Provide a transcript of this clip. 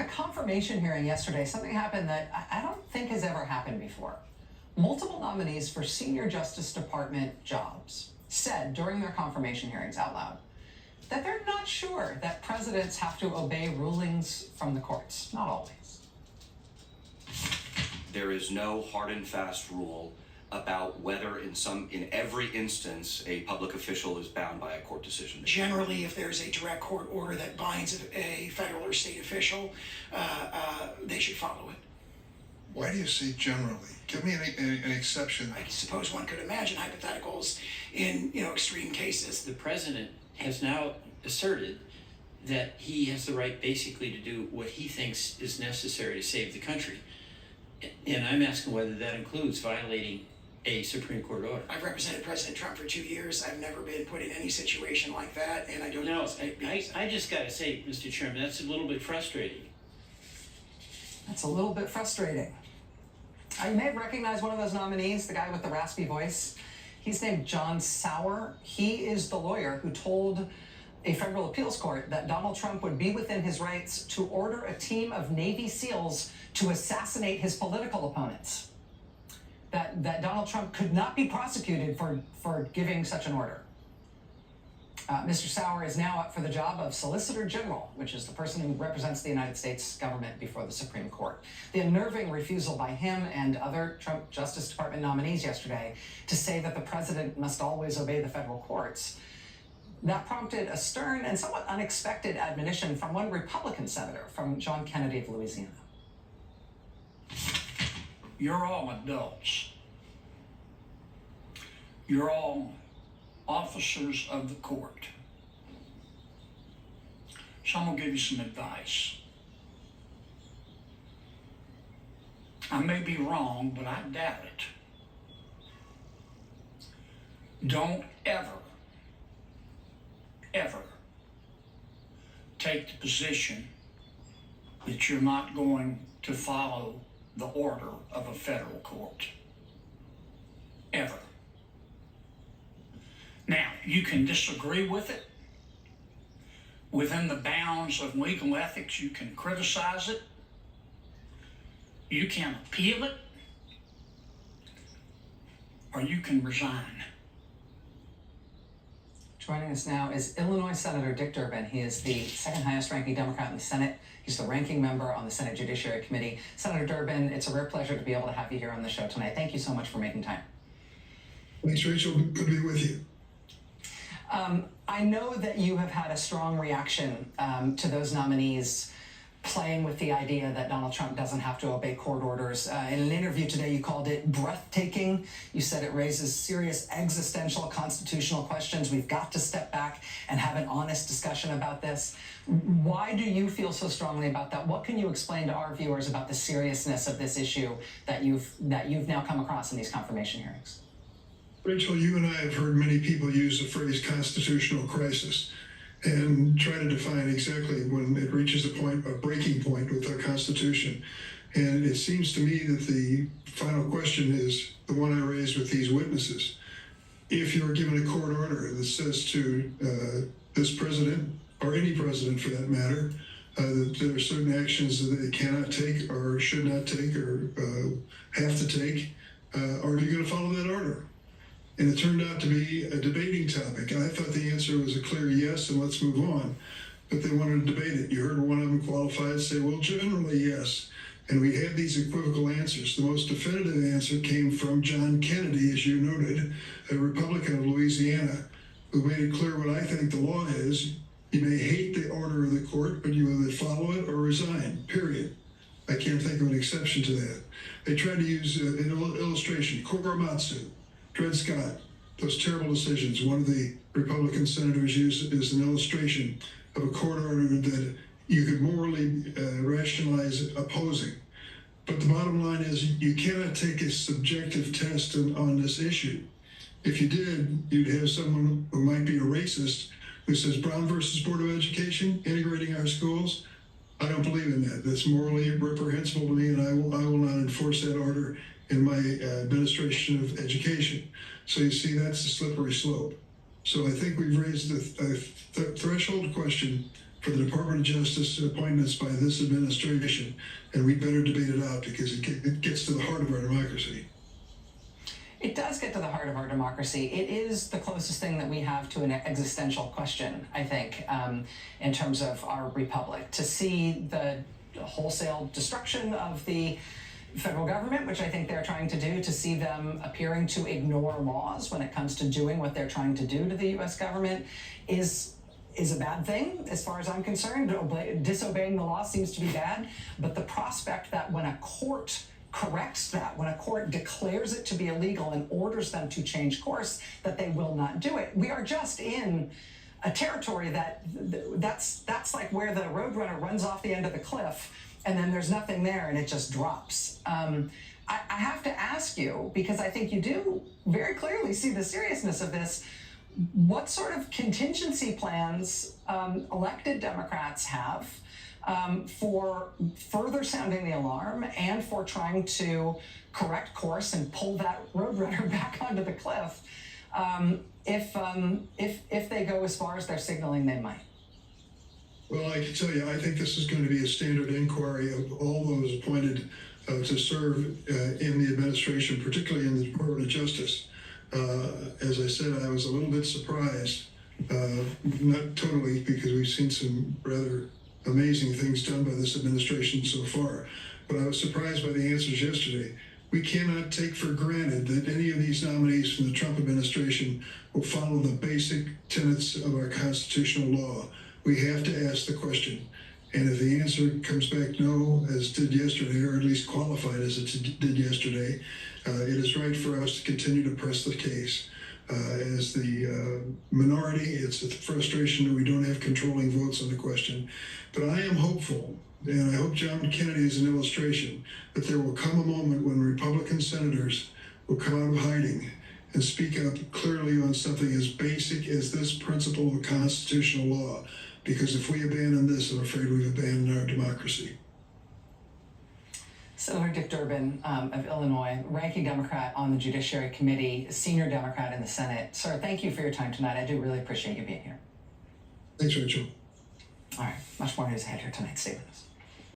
a confirmation hearing yesterday, something happened that I don't think has ever happened before. Multiple nominees for senior Justice Department jobs said during their confirmation hearings out loud that they're not sure that presidents have to obey rulings from the courts. Not always. There is no hard and fast rule about whether in every instance a public official is bound by a court decision. Generally, if there's a direct court order that binds a federal or state official, they should follow it. Why do you say generally? Give me an exception. I suppose one could imagine hypotheticals in extreme cases. The president has now asserted that he has the right basically to do what he thinks is necessary to save the country. And I'm asking whether that includes violating a Supreme Court order. I've represented President Trump for 2 years. I've never been put in any situation like that, and I don't know. I just got to say, Mr. Chairman, that's a little bit frustrating. That's a little bit frustrating. You may have recognized one of those nominees, the guy with the raspy voice. He's named John Sauer. He is the lawyer who told a federal appeals court that Donald Trump would be within his rights to order a team of Navy SEALs to assassinate his political opponents. That Donald Trump could not be prosecuted for giving such an order. Mr. Sauer is now up for the job of Solicitor General, which is the person who represents the United States government before the Supreme Court. The unnerving refusal by him and other Trump Justice Department nominees yesterday to say that the president must always obey the federal courts, that prompted a stern and somewhat unexpected admonition from one Republican senator, from John Kennedy of Louisiana. You're all adults. You're all officers of the court. So I'm going to give you some advice. I may be wrong, but I doubt it. Don't ever take the position that you're not going to follow the order of a federal court. Ever. Now, you can disagree with it. Within the bounds of legal ethics, you can criticize it. You can appeal it. Or you can resign. Joining us now is Illinois Senator Dick Durbin. He is the second highest ranking Democrat in the Senate. He's the ranking member on the Senate Judiciary Committee. Senator Durbin, it's a rare pleasure to be able to have you here on the show tonight. Thank you so much for making time. Thanks, Rachel. Good to be with you. I know that you have had a strong reaction to those nominees playing with the idea that Donald Trump doesn't have to obey court orders. In an interview today, you called it breathtaking. You said it raises serious existential constitutional questions. We've got to step back and have an honest discussion about this. Why do you feel so strongly about that? What can you explain to our viewers about the seriousness of this issue that you've now come across in these confirmation hearings? Rachel, you and I have heard many people use the phrase constitutional crisis and try to define exactly when it reaches a breaking point with our Constitution. And it seems to me that the final question is the one I raised with these witnesses. If you're given a court order that says to this president, or any president for that matter, that there are certain actions that they cannot take or should not take or have to take, are you going to follow that order? And it turned out to be a debating topic. And I thought the answer was a clear yes, and let's move on. But they wanted to debate it. You heard one of them qualified say, well, generally, yes. And we had these equivocal answers. The most definitive answer came from John Kennedy, as you noted, a Republican of Louisiana, who made it clear what I think the law is. You may hate the order of the court, but you either follow it or resign, period. I can't think of an exception to that. They tried to use an illustration, Korematsu, Dred Scott, those terrible decisions. One of the Republican senators used it as an illustration of a court order that you could morally rationalize opposing. But the bottom line is you cannot take a subjective test on this issue. If you did, you'd have someone who might be a racist who says Brown versus Board of Education, integrating our schools. I don't believe in that. That's morally reprehensible to me, and I will not enforce that order in my administration of education. So you see, that's a slippery slope. So I think we've raised a threshold question for the Department of Justice appointments by this administration, and we better debate it out because it gets to the heart of our democracy. It does get to the heart of our democracy. It is the closest thing that we have to an existential question, I think, in terms of our republic. To see the wholesale destruction of the federal government, which I think they're trying to do, to see them appearing to ignore laws when it comes to doing what they're trying to do to the U.S. government is a bad thing, as far as I'm concerned. Disobeying the law seems to be bad, but the prospect that when a court corrects that, when a court declares it to be illegal and orders them to change course, that they will not do it. We are just in a territory that's like where the roadrunner runs off the end of the cliff and then there's nothing there and it just drops. I have to ask you, because I think you do very clearly see the seriousness of this, what sort of contingency plans elected Democrats have for further sounding the alarm and for trying to correct course and pull that roadrunner back onto the cliff if they go as far as they're signaling they might? Well, I can tell you, I think this is going to be a standard inquiry of all those appointed to serve in the administration, particularly in the Department of Justice. As I said, I was a little bit surprised, not totally, because we've seen some rather amazing things done by this administration so far, but I was surprised by the answers yesterday. We cannot take for granted that any of these nominees from the Trump administration will follow the basic tenets of our constitutional law. We have to ask the question. And if the answer comes back no, as did yesterday, or at least qualified as it did yesterday, it is right for us to continue to press the case. As the minority, it's a frustration that we don't have controlling votes on the question. But I am hopeful, and I hope John Kennedy is an illustration, that there will come a moment when Republican senators will come out of hiding and speak up clearly on something as basic as this principle of constitutional law. Because if we abandon this, I'm afraid we've abandoned our democracy. Senator Dick Durbin of Illinois, ranking Democrat on the Judiciary Committee, senior Democrat in the Senate. Sir, thank you for your time tonight. I do really appreciate you being here. Thanks, Rachel. All right, much more news ahead here tonight. Stay with us.